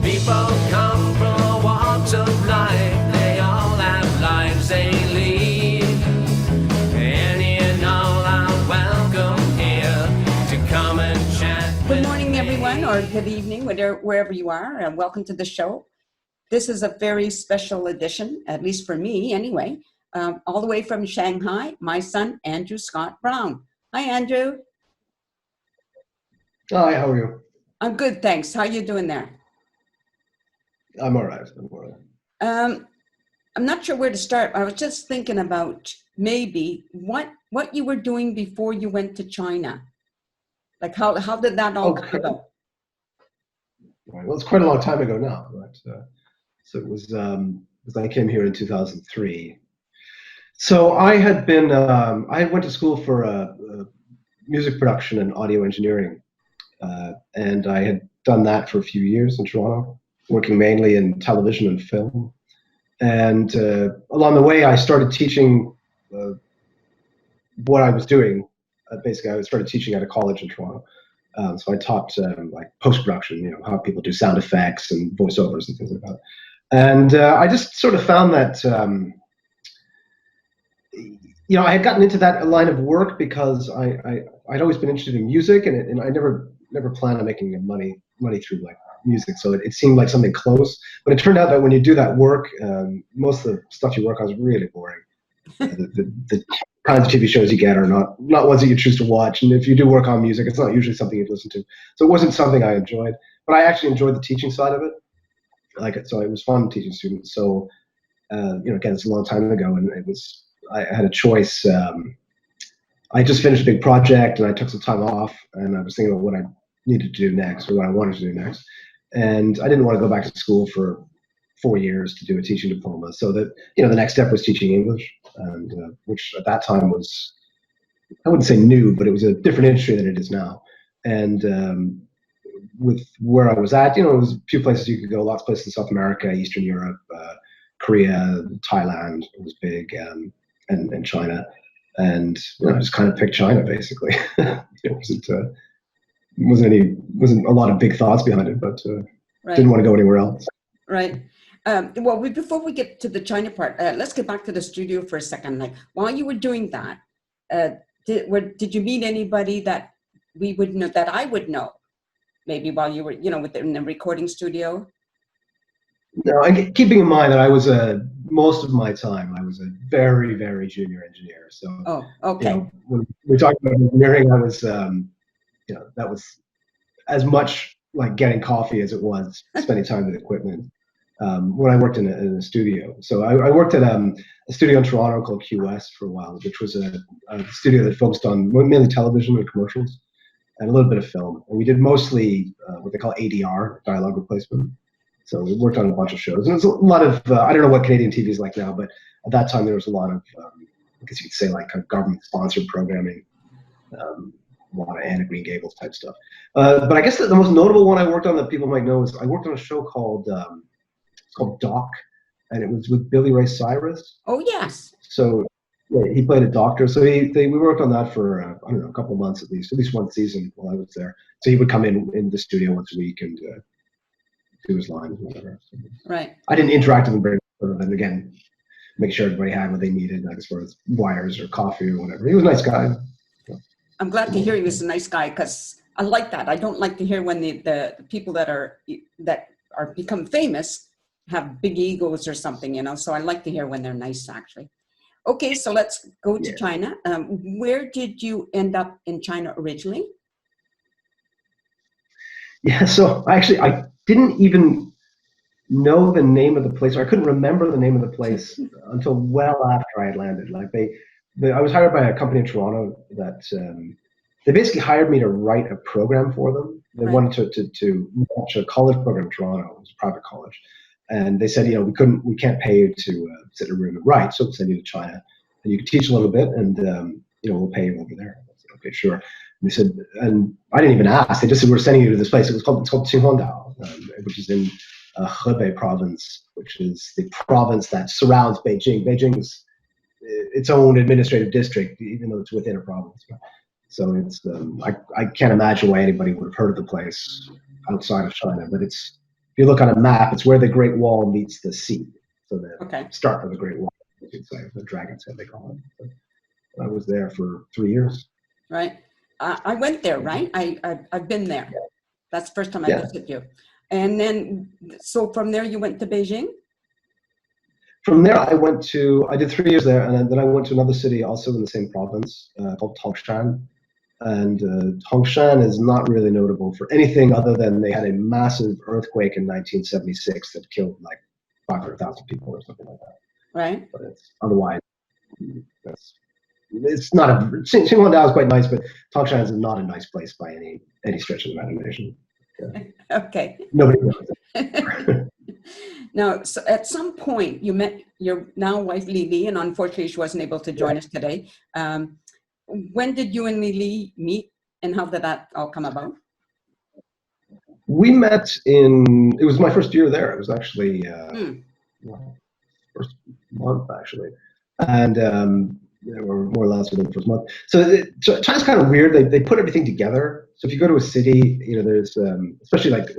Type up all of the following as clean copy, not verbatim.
People come from all walks of life. They all have lives they lead. Any and all are welcome here to come and chat. Good morning, everyone, or good evening, wherever you are, and welcome to the show. This is a very special edition, at least for me anyway, all the way from Shanghai, my son, Andrew Scott Brown. Hi, Andrew. Hi, how are you? I'm good, thanks. How are you doing there? I'm all right. I'm not sure where to start. I was just thinking about maybe what you were doing before you went to China. Like how did that all come about? Right. Well, it's quite a long time ago now, right? So it was I came here in 2003. So I had been I went to school for music production and audio engineering, and I had done that for a few years in Toronto, working mainly in television and film. And along the way, I started teaching what I was doing. Basically, I started teaching at a college in Toronto. So I taught like post-production, how people do sound effects and voiceovers and things like that. And I just sort of found that, I had gotten into that line of work because I'd always been interested in music, and I never planned on making money through like music. So it seemed like something close. But it turned out that when you do that work, most of the stuff you work on is really boring. The kinds of TV shows you get are not ones that you choose to watch. And if you do work on music, it's not usually something you'd listen to. So it wasn't something I enjoyed. But I actually enjoyed the teaching side of it. So it was fun teaching students. So, again, it's a long time ago, and I had a choice. I just finished a big project, and I took some time off, and I was thinking about what I needed to do next, or what I wanted to do next. And I didn't want to go back to school for 4 years to do a teaching diploma. So that, the next step was teaching English, and which at that time was, I wouldn't say new, but it was a different industry than it is now. And with where I was at, there was a few places you could go, lots of places in South America, Eastern Europe, Korea, Thailand was big, and China. And I just kind of picked China, basically. It wasn't a lot of big thoughts behind it, but Right. Didn't want to go anywhere else. Right. Well, before we get to the China part, let's get back to the studio for a second. Like, while you were doing that, did you meet anybody that we would know, that I would know, maybe while you were, in the recording studio? No, and keeping in mind that I was most of my time, I was a very, very junior engineer. So, Oh, okay. When we talked about engineering, I was, that was as much like getting coffee as it was spending time with equipment. When I worked in a studio. So I worked at a studio in Toronto called QS for a while, which was a studio that focused on mainly television and commercials and a little bit of film. And we did mostly what they call ADR, dialogue replacement. So we worked on a bunch of shows. And there's a lot of, I don't know what Canadian TV is like now, but at that time there was a lot of, I guess you could say like kind of government-sponsored programming, a lot of Anna Green Gables type stuff. But I guess the most notable one I worked on that people might know is I worked on a show called Doc, and it was with Billy Ray Cyrus. Oh, yes. So yeah, he played a doctor. So we worked on that for I don't know, a couple of months at least one season while I was there. So he would come in the studio once a week and do his lines and whatever. So Right. I didn't interact with him very much, and again, make sure everybody had what they needed, like as far as wires or coffee or whatever. He was a nice guy. I'm glad to hear he was a nice guy, because I like that. I don't like to hear when the people that are become famous have big egos or something, so I like to hear when they're nice, actually. Okay, so let's go to China. Where did you end up in China originally? Yeah, so I didn't even know the name of the place, or I couldn't remember the name of the place until well after I had landed. Like I was hired by a company in Toronto that they basically hired me to write a program for them. They wanted to launch a college program in Toronto. It was a private college. And they said, we can't pay you to sit in a room and write, so we'll send you to China, and you can teach a little bit, and we'll pay you over there. I said, okay, sure. And they said, and I didn't even ask. They just said, we're sending you to this place. It's called Qinhuangdao, which is in Hebei province, which is the province that surrounds Beijing. Beijing is its own administrative district, even though it's within a province. So it's I can't imagine why anybody would have heard of the place outside of China, but it's if you look on a map, it's where the Great Wall meets the sea. So the Okay. start of the Great Wall, you could say, the Dragon's Head they call it. But I was there for 3 years. Right. I went there, right? I've been there. That's the first time I Yeah. visited you. And then, so from there you went to Beijing? From there, I did 3 years there, and then I went to another city also in the same province called Tangshan. And Tangshan is not really notable for anything other than they had a massive earthquake in 1976 that killed like 500,000 people or something like that. Right. But otherwise, it's not a. Qinhuangdao is quite nice, but Tangshan is not a nice place by any stretch of the imagination. Yeah. Okay. Nobody knows it. Now, so at some point you met your now wife Lili, and unfortunately she wasn't able to join us today. When did you and Lili meet, and how did that all come about? We met it was my first year there. It was actually first month actually, and or more or less within the first month. So China's kind of weird. They put everything together. So if you go to a city, there's especially like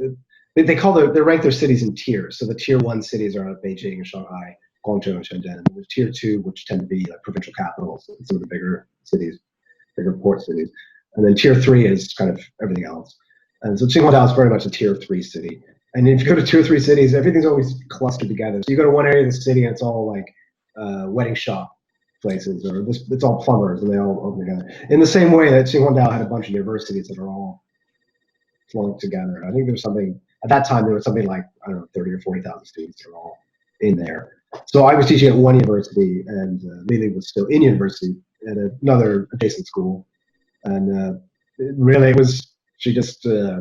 they rank their cities in tiers. So the tier 1 cities are Beijing and Shanghai, Guangzhou and Shenzhen. And there's tier 2, which tend to be like provincial capitals, some of the bigger cities, bigger port cities. And then tier 3 is kind of everything else. And so Qinhuangdao is very much a tier 3 city. And if you go to tier 3 cities, everything's always clustered together. So you go to one area of the city and it's all like wedding shop places, or it's all plumbers, and they all open together. In the same way that Qinhuangdao had a bunch of universities that are all flunked together. I think there's something, at that time, there was something like, I don't know, 30 or 40,000 students that are all in there. So I was teaching at one university, and Lili was still in university at another adjacent school. And it was, she just, I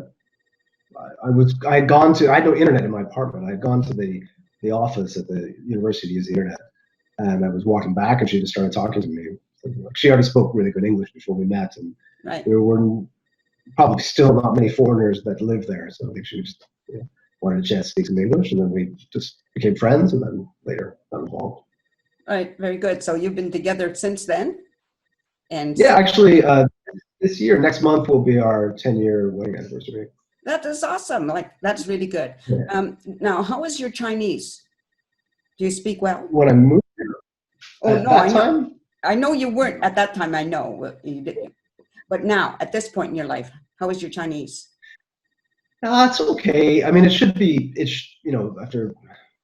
had no internet in my apartment. I had gone to the office at the university to use the internet. And I was walking back, and she just started talking to me. She already spoke really good English before we met, and Right. there were probably still not many foreigners that lived there. So I think she just wanted a chance to speak some English, and then we just became friends, and then later got involved. Right. Very good. So you've been together since then? And Yeah, actually, this year, next month, will be our 10-year wedding anniversary. that is awesome. Like, that's really good. Yeah. Now, how is your Chinese? Do you speak well? When I moved here, I know you weren't at that time. I know you didn't. But now, at this point in your life, how is your Chinese? It's okay. I mean, it should be. After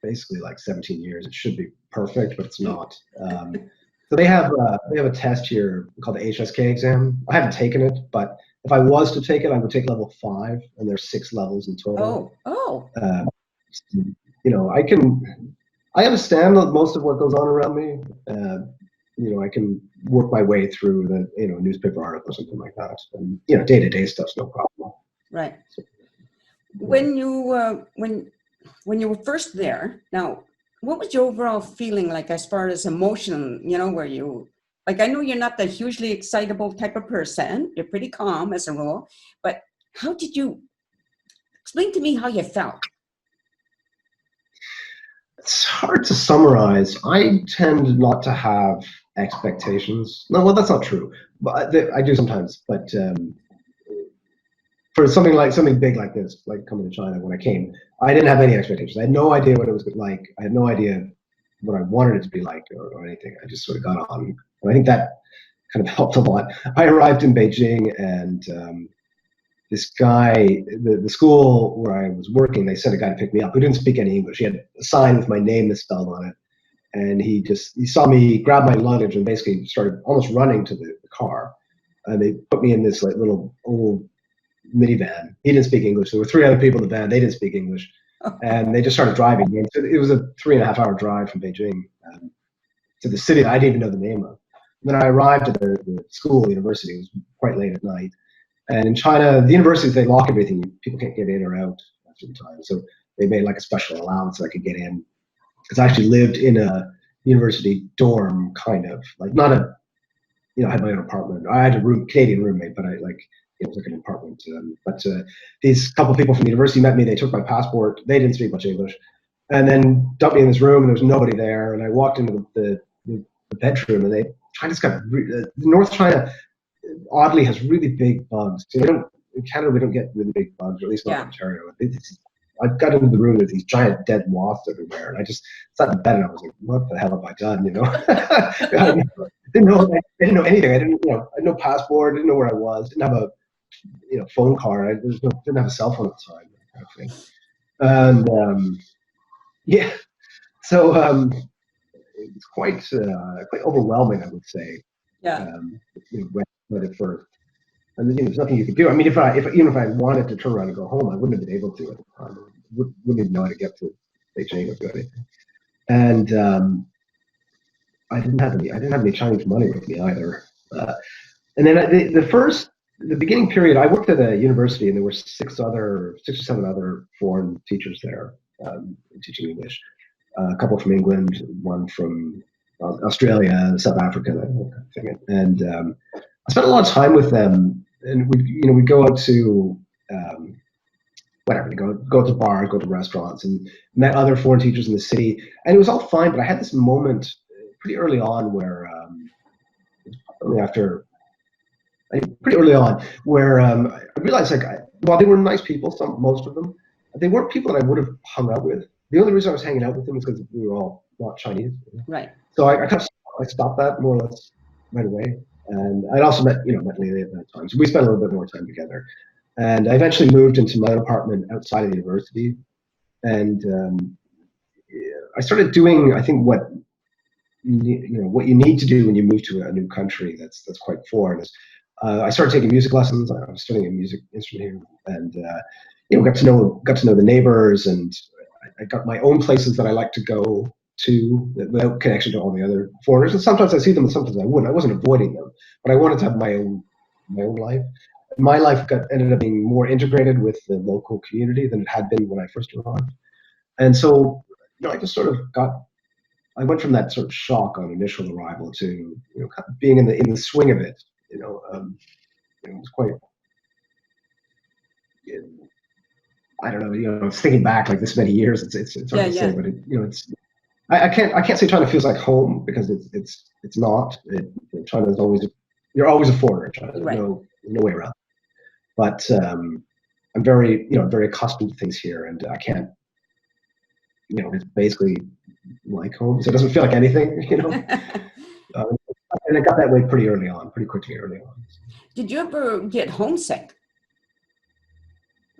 basically like 17 years, it should be perfect, but it's not. So they have a test here called the HSK exam. I haven't taken it, but if I was to take it, I would take level 5, and there's 6 levels in total. Oh. I understand most of what goes on around me. I can work my way through the newspaper article or something like that, and day-to-day stuff's no problem. Right. When you were first there, now, what was your overall feeling like as far as emotion? Were you like, I know you're not the hugely excitable type of person. You're pretty calm as a rule, but how did you explain to me how you felt? It's hard to summarize. I tend not to have expectations. No, well, that's not true. But I do sometimes. But for something big like this, like coming to China, when I came, I didn't have any expectations. I had no idea what it was like. I had no idea what I wanted it to be like or anything. I just sort of got on. And I think that kind of helped a lot. I arrived in Beijing, and this guy, the school where I was working, they sent a guy to pick me up who didn't speak any English. He had a sign with my name misspelled on it. And he saw me grab my luggage and basically started almost running to the car. And they put me in this like little old minivan. He didn't speak English. There were 3 other people in the van. They didn't speak English. And they just started driving. And it was a 3.5-hour drive from Beijing to the city that I didn't even know the name of. And then I arrived at the school, university. It was quite late at night. And in China, the universities, they lock everything. People can't get in or out after the time. So they made like a special allowance so I could get in. Because I actually lived in a university dorm, kind of. Like not a, I had my own apartment. I had a Canadian roommate, but it was like an apartment. But these couple people from the university met me. They took my passport. They didn't speak much English. And then dumped me in this room, and there was nobody there. And I walked into the bedroom, and China's got, North China, oddly, has really big bugs. So in Canada, we don't get really big bugs, or at least not in Ontario. I got into the room, there's these giant dead moths everywhere, and I just sat in bed and I was like, what the hell have I done, you know? I didn't know anything. I I had no passport, didn't know where I was, didn't have a, phone card. Didn't have a cell phone at the time, that kind of thing. And yeah, so it's quite overwhelming, I would say. Yeah. When at first, and there's nothing you could do. I mean, even if I wanted to turn around and go home, I wouldn't have been able to at the time. Wouldn't even know how to get to Beijing or do anything. And I didn't have any Chinese money with me either. And then the beginning period, I worked at a university, and there were 6 or 7 other foreign teachers there teaching English. A couple from England, one from Australia, South Africa, that kind of thing. And I spent a lot of time with them, and we'd go out to whatever, go to bars, go to restaurants, and met other foreign teachers in the city, and it was all fine. But I had this moment pretty early on where I realized, like, while they were nice people, most of them, they weren't people that I would have hung out with. The only reason I was hanging out with them was because we were all not Chinese. Right. So I stopped that more or less right away. And I'd also met Lily at that time. So we spent a little bit more time together. And I eventually moved into my own apartment outside of the university. And I started doing, I think, what you need to do when you move to a new country that's quite foreign is I started taking music lessons. I was studying a music instrument here, and got to know the neighbors, and I got my own places that I like to go to without connection to all the other foreigners. And sometimes I see them, and sometimes I wouldn't. I wasn't avoiding them, but I wanted to have my own life. My life ended up being more integrated with the local community than it had been when I first arrived. And so, I just sort of I went from that sort of shock on initial arrival to kind of being in the swing of it. It was quite. I don't know. Thinking back like this many years, it's hard to say, but it's. I can't say China feels like home, because it's not. China is always, you're always a foreigner in China. Right. No way around. But I'm very accustomed to things here, and I can't. It's basically like home, so it doesn't feel like anything. And it got that way pretty quickly early on. Did you ever get homesick?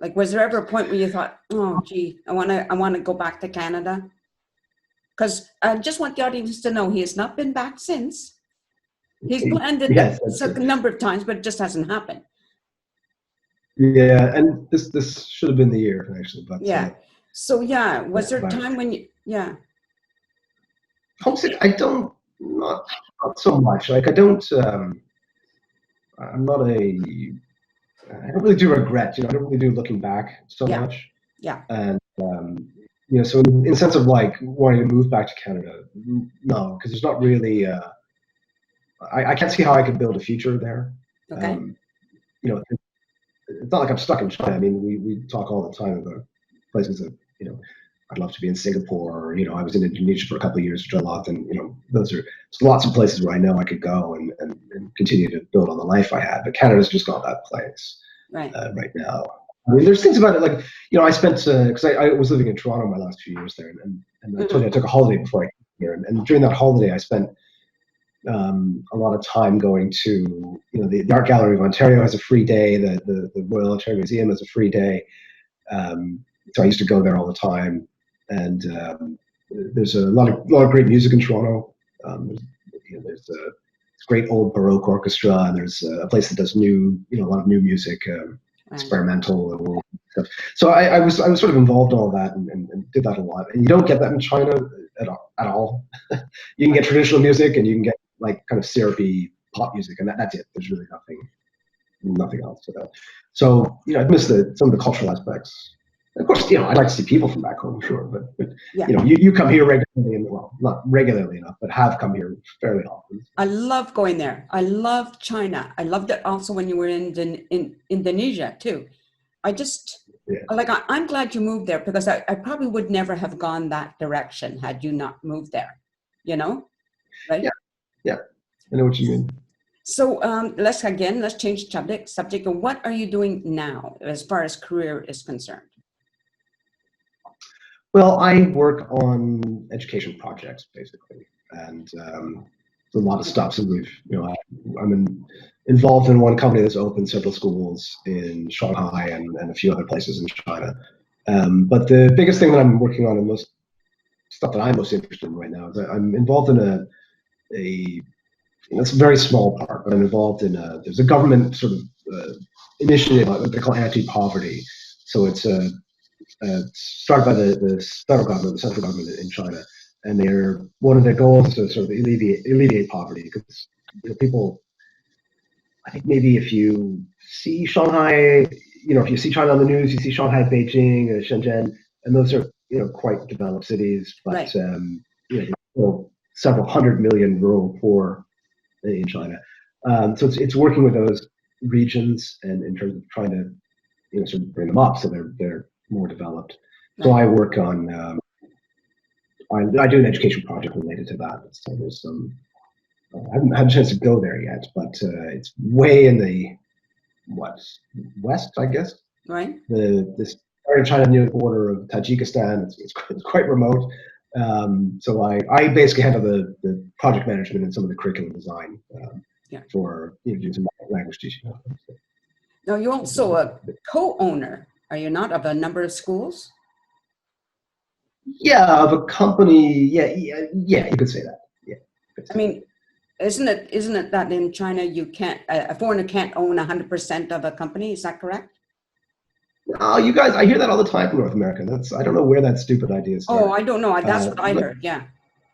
Like, was there ever a point where you thought, oh, gee, I want to go back to Canada? Because I just want the audience to know he has not been back since. He's planned it a number of times, but it just hasn't happened. Yeah, and this should have been the year, actually. But yeah. So was there a time when you homesick? I don't, not so much. Like I don't. I'm not a. I don't really do regret. I don't really do looking back so much. Yeah. And so in the sense of like wanting to move back to Canada, no, because there's not really. I can't see how I could build a future there. Okay. It's not like I'm stuck in China. I mean, we talk all the time about places that I'd love to be in Singapore, or I was in Indonesia for a couple of years, which I loved, and there's lots of places where I know I could go and continue to build on the life I had. But Canada's just not that place right now. I mean, there's things about it, like I spent because I was living in Toronto my last few years there, and I told you I took a holiday before I came here, and during that holiday I spent a lot of time going to the Art Gallery of Ontario has a free day, the Royal Ontario Museum has a free day, so I used to go there all the time. And there's a lot of great music in Toronto. There's a great old Baroque orchestra, and there's a place that does a lot of new music, experimental and old stuff. So I was sort of involved in all that and did that a lot. And you don't get that in China at all. You can get traditional music, and you can get like kind of syrupy pop music, and that's it. There's really nothing else to that. So I miss some of the cultural aspects. Of course, I'd like to see people from back home, sure, but you come here regularly, and well, not regularly enough, but have come here fairly often. I love going there. I love China. I loved it also when you were in Indonesia too. I'm glad you moved there, because I probably would never have gone that direction had you not moved there. Right? Yeah, I know what you mean. So let's change subject. What are you doing now as far as career is concerned? Well, I work on education projects basically, and a lot of stuff. So involved in one company that's opened several schools in Shanghai and a few other places in China. But the biggest thing that I'm working on, and most stuff that I'm most interested in right now, is that I'm involved in it's a very small part, but I'm involved in there's a government sort of initiative, what they call anti-poverty. So it's started by the federal government, the central government in China, and one of their goals is to sort of alleviate poverty, because people, I think maybe if you see Shanghai, if you see China on the news, you see Shanghai, Beijing, Shenzhen, and those are quite developed cities, but Right. There's still several 100 million rural poor in China. So it's working with those regions and in terms of trying to sort of bring them up so they're more developed. So I work on I do an education project related to that. So there's some I haven't had a chance to go there yet, but it's way in the west, I guess. Right. This area of China near the border of Tajikistan. It's quite remote. So I basically handle the project management and some of the curriculum design for doing some language teaching. Now, you're also a co-owner, are you not, of a number of schools? Yeah, of a company. Yeah, you could say that. Yeah. I mean, isn't it that in China a foreigner can't own 100% of a company? Is that correct? Oh, you guys, I hear that all the time in North America. I don't know where that stupid idea started. Oh, I don't know. That's what I heard. Yeah,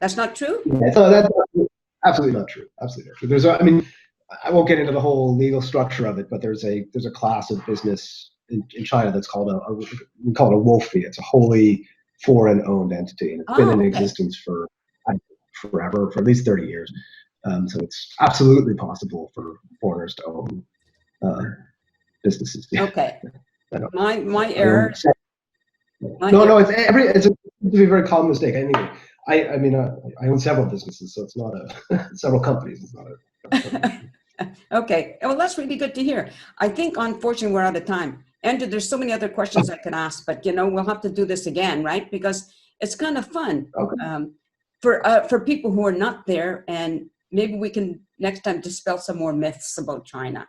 that's not true. Yeah, so that's absolutely not true. Absolutely not true. I won't get into the whole legal structure of it, but there's a class of business in China that's called we call it a wolfie. It's a wholly foreign-owned entity, and it's been in existence for forever, for at least 30 years. So it's absolutely possible for foreigners to own businesses. Okay. My error. No, it's a very common mistake. Anyway, I own several businesses, so it's not several companies. It's not a. Okay, well, that's really good to hear. I think, unfortunately, we're out of time. Andrew, there's so many other questions I could ask, but we'll have to do this again, right? Because it's kind of fun for people who are not there, and maybe we can next time dispel some more myths about China.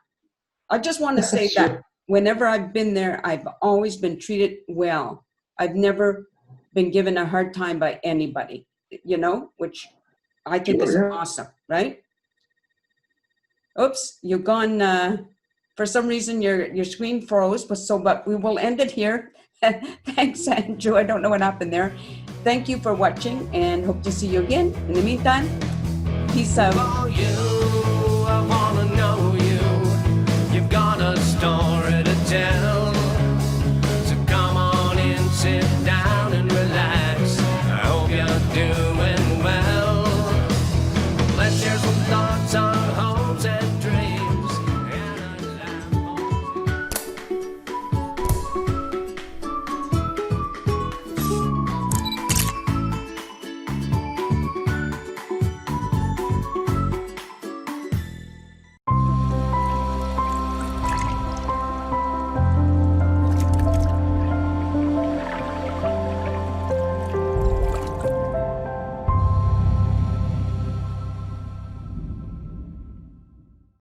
I just want to say Sure. that whenever I've been there, I've always been treated well. I've never been given a hard time by anybody, which I think is awesome, right? Oops, you've gone, for some reason your screen froze, but we will end it here. Thanks, Andrew. I don't know what happened there. Thank you for watching and hope to see you again. In the meantime, peace out. For you, I wanna know you. You've got a story to tell. So come on in, sit down.